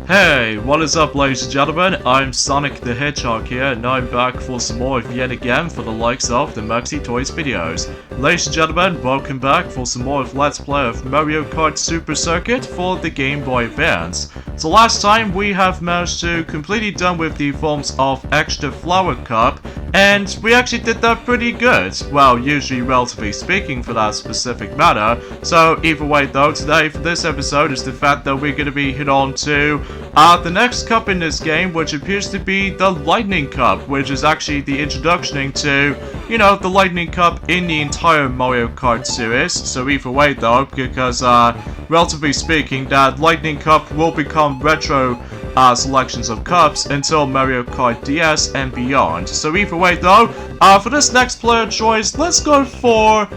Hey, what is up ladies and gentlemen, I'm Sonic the Hedgehog here, and I'm back for some more yet again for the likes of the Maxi Toys videos. Ladies and gentlemen, welcome back for some more of Let's Play of Mario Kart Super Circuit for the Game Boy Advance. So last time we have managed to completely done with the forms of Extra Flower Cup, and we actually did that pretty good. Well, usually relatively speaking for that specific matter. So either way though, today for this episode is the fact that we're going to be hit on to the next cup in this game, which appears to be the Lightning Cup, which is actually the introduction to, you know, the Lightning Cup in the entire Mario Kart series. So either way though, because relatively speaking, that Lightning Cup will become retro selections of cups until Mario Kart DS and beyond. So either way though, for this next player choice, let's go for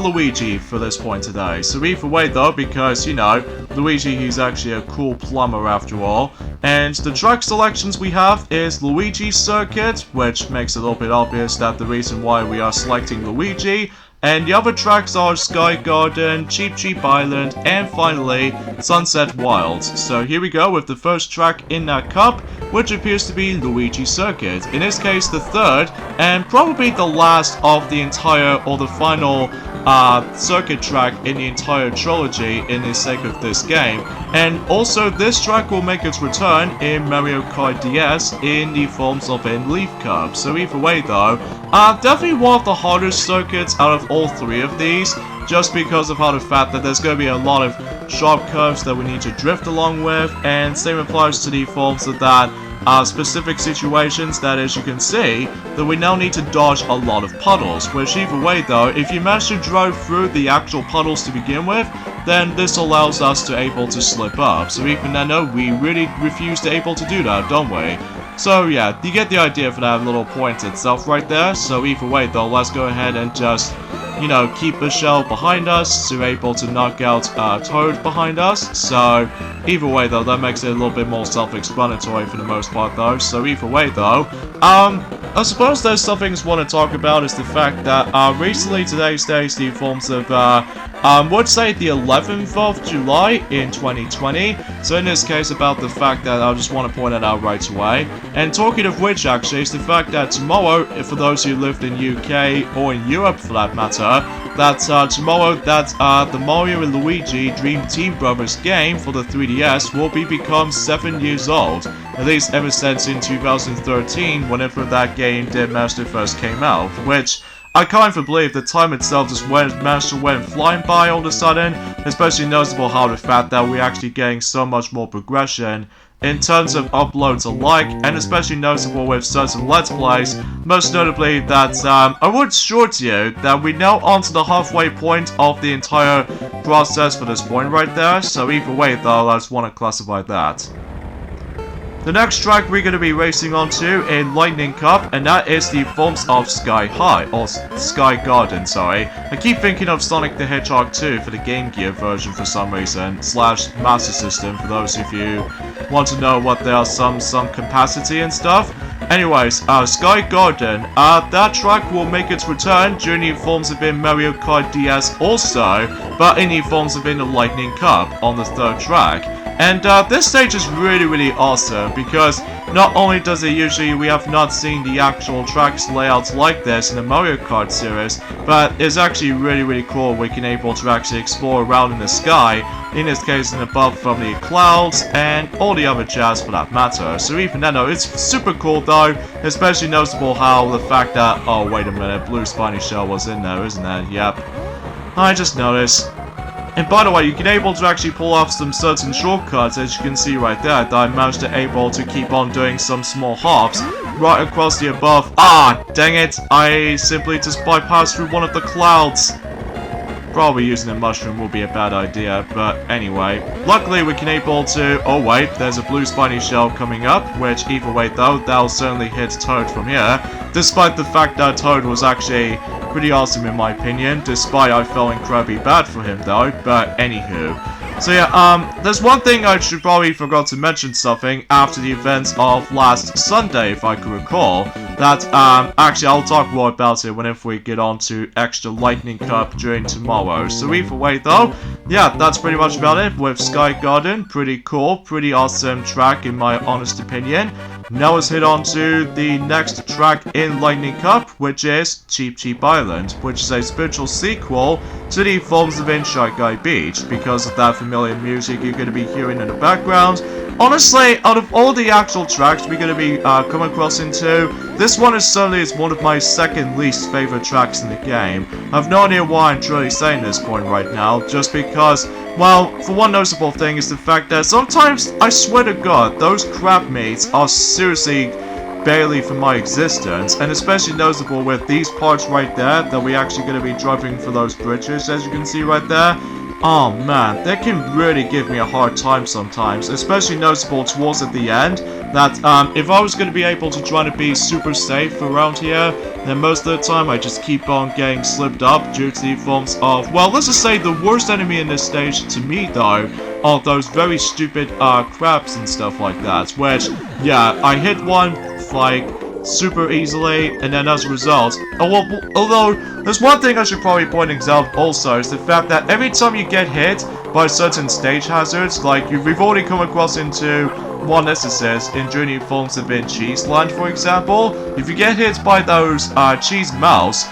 Luigi for this point today. So either way though, because, you know, Luigi, he's actually a cool plumber after all. And the track selections we have is Luigi Circuit, which makes it a little bit obvious that the reason why we are selecting Luigi. And the other tracks are Sky Garden, Cheep-Cheep Island, and finally, Sunset Wilds. So here we go with the first track in that cup, which appears to be Luigi Circuit. In this case, the third, and probably the last of the entire, or the final, circuit track in the entire trilogy in the sake of this game. And also, this track will make its return in Mario Kart DS in the forms of a Leaf Cup. So either way though, definitely one of the hardest circuits out of all three of these, just because of how the fact that there's going to be a lot of sharp curves that we need to drift along with, and same applies to the forms of that specific situations that, as you can see, that we now need to dodge a lot of puddles, which either way though, if you manage to drive through the actual puddles to begin with, then this allows us to able to slip up. So even then, we really refuse to able to do that, don't we? So yeah, you get the idea for that little point itself right there. So either way though, let's go ahead and just, you know, keep the shell behind us to able to knock out Toad behind us. So either way though, that makes it a little bit more self-explanatory for the most part though. So either way though, I suppose there's some things I want to talk about is the fact that recently today's day the forms of would say the 11th of July in 2020. So in this case about the fact that I just want to point it out right away. And talking of which actually is the fact that tomorrow, for those who lived in UK or in Europe for that matter, that tomorrow that the Mario and Luigi Dream Team Brothers game for the 3DS will become 7 years old. At least ever since in 2013, whenever that game did manage to first came out, which I can't even believe the time itself just managed to went flying by all of a sudden, especially noticeable how the fact that we're actually getting so much more progression in terms of uploads alike, and especially noticeable with certain Let's Plays, most notably that I would assure to you that we're now onto the halfway point of the entire process for this point right there, so either way though, I just want to classify that. The next track we're going to be racing onto in Lightning Cup, and that is the forms of Sky High, or Sky Garden, sorry. I keep thinking of Sonic the Hedgehog 2 for the Game Gear version for some reason, / Master System for those of you want to know what there are some capacity and stuff. Anyways, Sky Garden, that track will make its return during the forms of in Mario Kart DS also, but in the forms of in the Lightning Cup on the third track. And this stage is really awesome because not only does it usually, we have not seen the actual tracks layouts like this in the Mario Kart series, but it's actually really cool. We can able to actually explore around in the sky, in this case and above from the clouds and all the other jazz for that matter. So even then though, it's super cool though, especially noticeable how the fact that, oh wait a minute, Blue Spiny Shell was in there, isn't it? Yep. I just noticed. And by the way, you can able to actually pull off some certain shortcuts, as you can see right there, that I managed to able to keep on doing some small hops right across the above. Ah, dang it, I simply just bypassed through one of the clouds. Probably using a mushroom will be a bad idea, but anyway. Luckily we can able to, oh wait, there's a Blue Spiny Shell coming up, which either way though, that'll certainly hit Toad from here, despite the fact that Toad was actually pretty awesome in my opinion, despite I felt incredibly bad for him though, but anywho. So yeah, there's one thing I should probably forgot to mention something after the events of last Sunday, if I could recall, that, actually I'll talk more about it whenever we get on to extra Lightning Cup during tomorrow. So either way though, yeah, that's pretty much about it with Sky Garden. Pretty cool, pretty awesome track in my honest opinion. Now let's head on to the next track in Lightning Cup, which is Cheep-Cheep Island, which is a spiritual sequel to the Forms of Shy Guy Beach, because of that familiar music you're going to be hearing in the background. Honestly, out of all the actual tracks we're going to be coming across into, this one is certainly one of my second least favorite tracks in the game. I have no idea why I'm truly saying this point right now, just because, well, for one noticeable thing is the fact that sometimes, I swear to God, those crab meats are seriously barely for my existence, and especially noticeable with these parts right there that we're actually going to be driving for those bridges, as you can see right there. Oh man, that can really give me a hard time sometimes, especially noticeable towards at the end, that if I was going to be able to try to be super safe around here, then most of the time I just keep on getting slipped up due to the forms of, well, let's just say the worst enemy in this stage to me though, are those very stupid crabs and stuff like that, which, yeah, I hit one, like, super easily, and then as a result, although there's one thing I should probably point out also, is the fact that every time you get hit by certain stage hazards, like we've already come across into one instances in Journey Forms of Cheese Land, for example, if you get hit by those cheese mouse,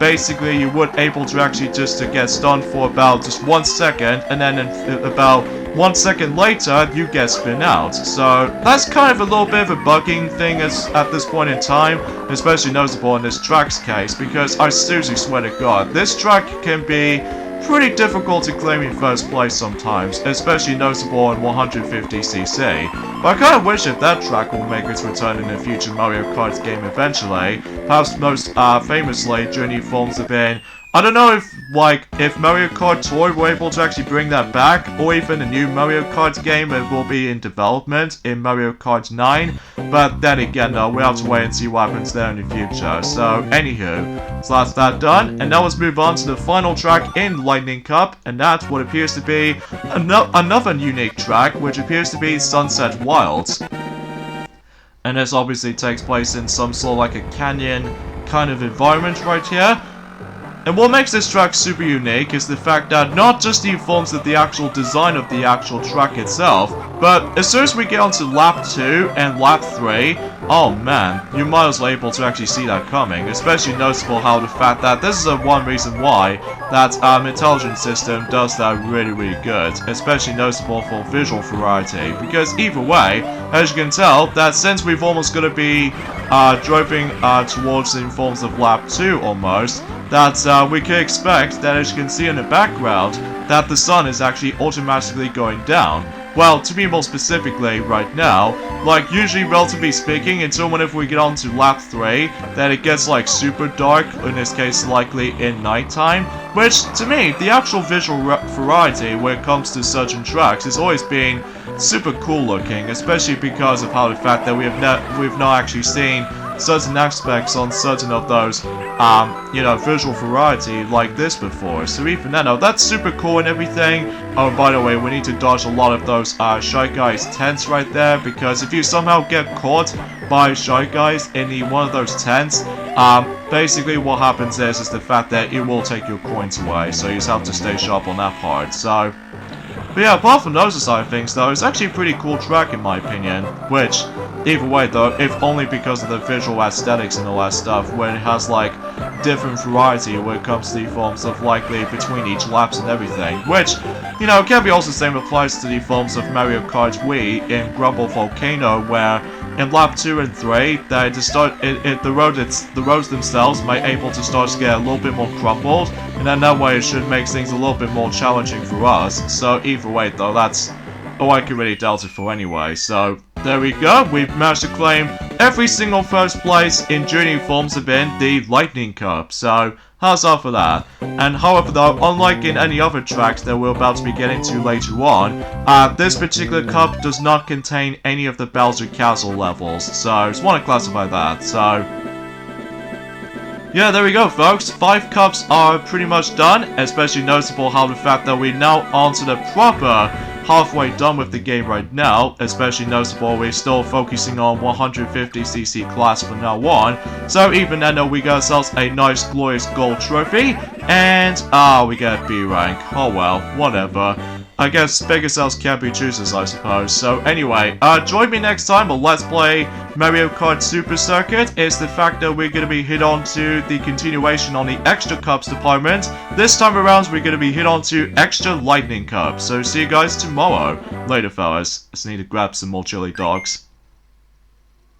basically you would able to actually just to get stunned for about just 1 second, and then in about 1 second later, you get spin out. So that's kind of a little bit of a bugging thing at this point in time, especially noticeable in this track's case, because I seriously swear to God, this track can be pretty difficult to claim in first place sometimes, especially noticeable in 150cc. But I kind of wish that track will make its return in a future Mario Kart game eventually, perhaps most famously Journey Forms of I don't know if Mario Kart Tour were able to actually bring that back, or even a new Mario Kart game that will be in development in Mario Kart 9, but then again though, we'll have to wait and see what happens there in the future. So, anywho, so that's that done, and now let's move on to the final track in Lightning Cup, and that's what appears to be another unique track, which appears to be Sunset Wilds. And this obviously takes place in some sort of like a canyon kind of environment right here. And what makes this track super unique is the fact that not just informs of the actual design of the actual track itself, but as soon as we get onto lap 2 and lap 3, oh man, you might as well able to actually see that coming, especially noticeable how the fact that this is one reason why that intelligence system does that really good, especially noticeable for visual variety, because either way, as you can tell, that since we've almost going to be driving towards the forms of lap 2 almost, that we can expect that, as you can see in the background, that the sun is actually automatically going down. Well, to be more specifically right now, like usually relatively speaking, until whenever we get on to lap 3, that it gets like super dark, in this case likely in nighttime, which to me, the actual visual variety when it comes to certain tracks has always been super cool looking, especially because of how the fact that we've not actually seen certain aspects on certain of those, you know, visual variety like this before. So even then, that's super cool and everything. Oh, by the way, we need to dodge a lot of those Shy Guys tents right there, because if you somehow get caught by Shy Guys in one of those tents, basically what happens is the fact that it will take your coins away, so you just have to stay sharp on that part. So, but yeah, apart from those side of things though, it's actually a pretty cool track in my opinion, which, either way though, if only because of the visual aesthetics and all that stuff, when it has like different variety when it comes to the forms of likely between each laps and everything, which, you know, can be also the same applies to the forms of Mario Kart Wii in Grumble Volcano, where in lap 2 and 3, that the roads themselves might able to start to get a little bit more crumbled, and then that way it should make things a little bit more challenging for us. So either way though, that's all I can really doubt it for anyway. So there we go, we've managed to claim every single first place in Journey Forms of the Lightning Cup. So how's that for that? And however though, unlike in any other tracks that we're about to be getting to later on, this particular cup does not contain any of the Bowser Castle levels, so I just want to classify that. So yeah, there we go folks, 5 cups are pretty much done, especially noticeable how the fact that we're now onto the proper halfway done with the game right now, especially noticeable we're still focusing on 150cc class from now on, so even then we got ourselves a nice glorious gold trophy, and we get B rank. Oh well, whatever. I guess bigger cells can be choosers, I suppose. So anyway, join me next time on Let's Play Mario Kart Super Circuit. It's the fact that we're going to be hit on to the continuation on the extra cups department. This time around, we're going to be hit on to extra lightning cups. So see you guys tomorrow. Later, fellas. I just need to grab some more chili dogs.